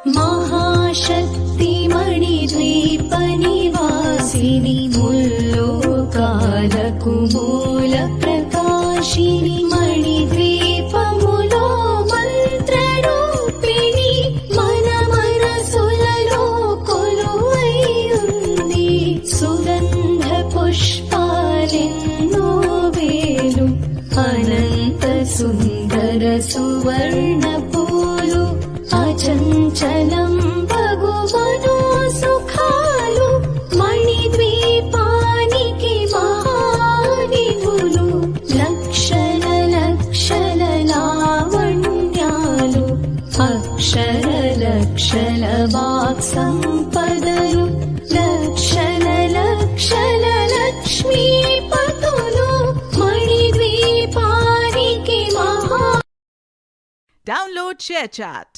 महाशक्ति मणिद्वीप निवासिनि मुल्लोकाలకు మూల ప్రకాశిని మణిద్వీపములో మంత్రరూపిణి మన మనసులలో కొలువై ఉంది. సుగంధ పుష్పాలెన్నో వేలు అనంత సుందర సువర్ణ పూలు అచంచలం భగువనో సుఖాలు మణిద్వీపానికి మహానిధులు లక్షల లక్షల లావణ్యాలు అక్షర లక్షల వాక్ సంపదలు లక్షల లక్షల లక్ష్మీపతులు మణిద్వీపానికి మహా. Download ShareChat.